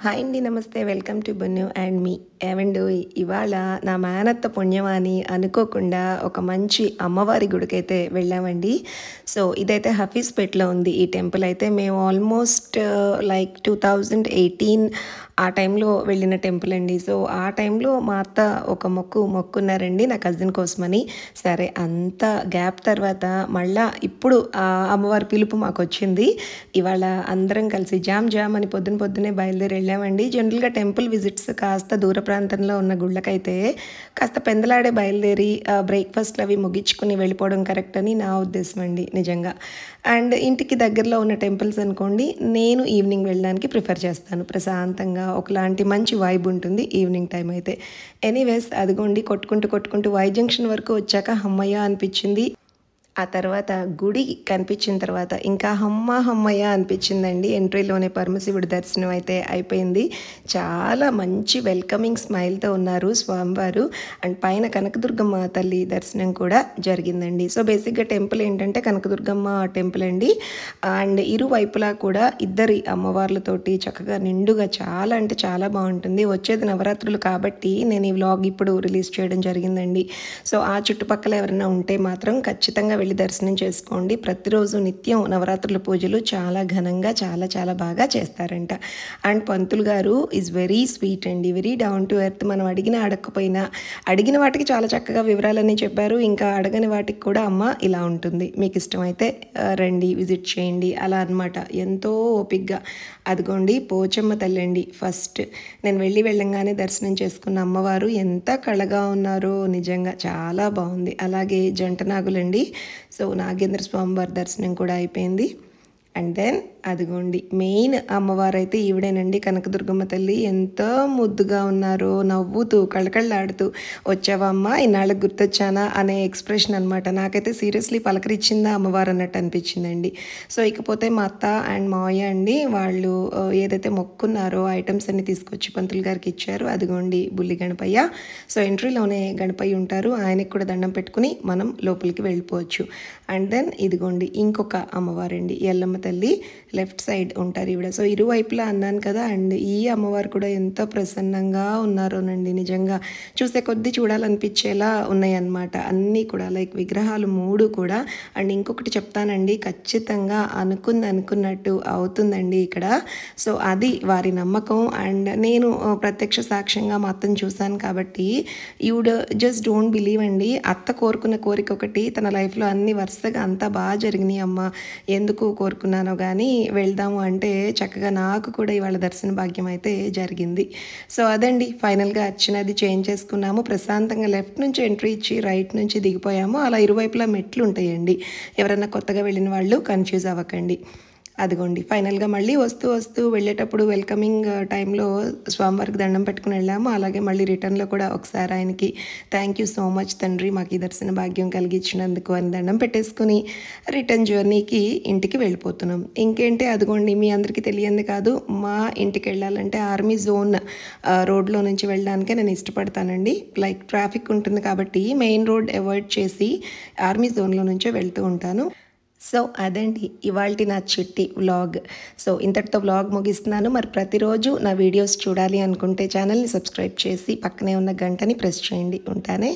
Hi అండి, నమస్తే. Welcome to bun and మీ. ఏవండు, ఇవాళ నా మేనత్త పుణ్యమాని అనుకోకుండా ఒక మంచి అమ్మవారి గుడికైతే వెళ్ళామండి. సో ఇదైతే హఫీజ్పేట్లో ఉంది. ఈ టెంపుల్ అయితే మేము ఆల్మోస్ట్ లైక్ 2018 ఆ టైంలో వెళ్ళిన టెంపుల్ అండి. సో ఆ టైంలో మా అత్త ఒక మొక్కున్నారండి నా కజిన్ కోసమని. సరే, అంత గ్యాప్ తర్వాత మళ్ళా ఇప్పుడు ఆ అమ్మవారి పిలుపు మాకు వచ్చింది. ఇవాళ అందరం కలిసి జామ్ అని పొద్దున్నే బయలుదేరి వెళ్ళామండి. జనరల్గా టెంపుల్ విజిట్స్ కాస్త దూర ప్రాంతంలో ఉన్న గుళ్ళకైతే కాస్త పెందలాడే బయలుదేరి బ్రేక్ఫాస్ట్లు అవి ముగించుకుని వెళ్ళిపోవడం కరెక్ట్ అని నా ఉద్దేశం అండి నిజంగా. అండ్ ఇంటికి దగ్గరలో ఉన్న టెంపుల్స్ అనుకోండి, నేను ఈవినింగ్ వెళ్ళడానికి ప్రిఫర్ చేస్తాను. ప్రశాంతంగా ఒకలాంటి మంచి వైబ్ ఉంటుంది ఈవినింగ్ టైం అయితే. ఎనీవేస్, అదిగోండి కొట్టుకుంటూ వై జంక్షన్ వరకు వచ్చాక హమ్మయ్య అనిపించింది. ఆ తర్వాత గుడి కనిపించిన తర్వాత ఇంకా హమ్మయ్య అనిపించిందండి. ఎంట్రీలోనే పరమశివుడి దర్శనం అయితే అయిపోయింది. చాలా మంచి వెల్కమింగ్ స్మైల్తో ఉన్నారు స్వామివారు. అండ్ పైన కనకదుర్గమ్మ తల్లి దర్శనం కూడా జరిగిందండి. సో బేసిక్గా టెంపుల్ ఏంటంటే కనకదుర్గమ్మ టెంపుల్ అండి. అండ్ ఇరువైపులా కూడా ఇద్దరి అమ్మవార్లతోటి చక్కగా నిండుగా చాలా అంటే చాలా బాగుంటుంది. వచ్చేది నవరాత్రులు కాబట్టి నేను ఈ వ్లాగ్ ఇప్పుడు రిలీజ్ చేయడం జరిగిందండి. సో ఆ చుట్టుపక్కల ఎవరైనా ఉంటే మాత్రం ఖచ్చితంగా వెళ్ళి దర్శనం చేసుకోండి. ప్రతిరోజు నిత్యం నవరాత్రుల పూజలు చాలా ఘనంగా చాలా బాగా చేస్తారంట. అండ్ పంతులు గారు ఈజ్ వెరీ స్వీట్ అండి, వెరీ డౌన్ టు ఎర్త్. మనం అడగకపోయినా అడిగిన వాటికి చాలా చక్కగా వివరాలన్నీ చెప్పారు. ఇంకా అడగని వాటికి కూడా అమ్మ ఇలా ఉంటుంది, మీకు ఇష్టమైతే రండి, విజిట్ చేయండి అలా అనమాట. ఎంతో ఓపిక్గా. అదిగోండి పోచమ్మ తల్లి అండి. ఫస్ట్ నేను వెళ్ళంగానే దర్శనం చేసుకున్న అమ్మవారు ఎంత కళగా ఉన్నారో నిజంగా చాలా బాగుంది. అలాగే జంట నాగులండి. సో నాగేంద్ర స్వామి వారి దర్శనం కూడా అయిపోయింది. అండ్ దెన్ అదిగోండి మెయిన్ అమ్మవారు అయితే ఈవిడేనండి, కనకదుర్గమ్మ తల్లి. ఎంత ముద్దుగా ఉన్నారో, నవ్వుతూ కళ్ళకళ్ళాడుతూ వచ్చావా అమ్మ, ఇన్నాళ్ళకి గుర్తొచ్చానా అనే ఎక్స్ప్రెషన్ అనమాట. నాకైతే సీరియస్లీ పలకరించిందా అమ్మవారు అన్నట్టు అనిపించిందండి. సో ఇకపోతే మా అత్త అండ్ మావయ్య అండి, వాళ్ళు ఏదైతే మొక్కున్నారో ఐటమ్స్ అన్ని తీసుకొచ్చి పంతులు గారికి ఇచ్చారు. అదిగోండి బుల్లి గణపయ్య. సో ఎంట్రీలోనే గణపయ్య ఉంటారు, ఆయనకి కూడా దండం పెట్టుకుని మనం లోపలికి వెళ్ళిపోవచ్చు. అండ్ దెన్ ఇదిగోండి ఇంకొక అమ్మవారండి, ఎల్లమ్మ తల్లి. లెఫ్ట్ సైడ్ ఉంటారు ఈవిడ. సో ఇరువైపులా అన్నాను కదా. అండ్ ఈ అమ్మవారు కూడా ఎంత ప్రసన్నంగా ఉన్నారోనండి, నిజంగా చూసే కొద్దీ చూడాలనిపించేలా ఉన్నాయన్నమాట. అన్నీ కూడా లైక్ విగ్రహాలు 3 కూడా. అండ్ ఇంకొకటి చెప్తానండి, ఖచ్చితంగా అనుకున్నట్టు అవుతుందండి ఇక్కడ. సో అది వారి నమ్మకం. అండ్ నేను ప్రత్యక్ష సాక్ష్యంగా మా అత్తను చూశాను కాబట్టి ఈవిడ జస్ట్ డోంట్ బిలీవ్ అండి. అత్త కోరుకున్న కోరిక ఒకటి, తన లైఫ్లో అన్ని వరుసగా అంతా బాగా జరిగినాయి అమ్మ, ఎందుకు కోరుకున్నానో కానీ వెళ్దాము అంటే చక్కగా నాకు కూడా ఇవాళ దర్శన భాగ్యం అయితే జరిగింది. సో అదండి, ఫైనల్గా అర్చనది చేంజ్ చేసుకున్నాము. ప్రశాంతంగా లెఫ్ట్ నుంచి ఎంట్రీ ఇచ్చి రైట్ నుంచి దిగిపోయాము. అలా ఇరువైపులా మెట్లు ఉంటాయండి, ఎవరైనా కొత్తగా వెళ్ళిన వాళ్ళు కన్ఫ్యూజ్ అవ్వకండి. అదిగోండి ఫైనల్గా మళ్ళీ వస్తూ వెళ్ళేటప్పుడు వెల్కమింగ్ టైంలో స్వామివారికి దండం పెట్టుకుని వెళ్ళాము. అలాగే మళ్ళీ రిటర్న్లో కూడా ఒకసారి ఆయనకి థ్యాంక్ యూ సో మచ్ తండ్రి, మాకు ఈ దర్శన భాగ్యం కలిగించినందుకు అని దండం పెట్టేసుకుని రిటర్న్ జర్నీకి ఇంటికి వెళ్ళిపోతున్నాం. ఇంకేంటి, అదిగోండి మీ అందరికీ తెలియంది కాదు, మా ఇంటికి వెళ్ళాలంటే ఆర్మీ జోన్ రోడ్లో నుంచి వెళ్ళడానికే నేను ఇష్టపడతానండి. లైక్ ట్రాఫిక్ ఉంటుంది కాబట్టి మెయిన్ రోడ్ అవాయిడ్ చేసి ఆర్మీ జోన్లో నుంచే వెళ్తూ ఉంటాను. సో అదండి ఇవాల్టి నా చిట్టి వ్లాగ్. సో ఇంతటితో వ్లాగ్ ముగిస్తున్నాను. మరి ప్రతిరోజు నా వీడియోస్ చూడాలి అనుకుంటే ఛానల్ని సబ్స్క్రైబ్ చేసి పక్కనే ఉన్న గంటని ప్రెస్ చేయండి. ఉంటానే.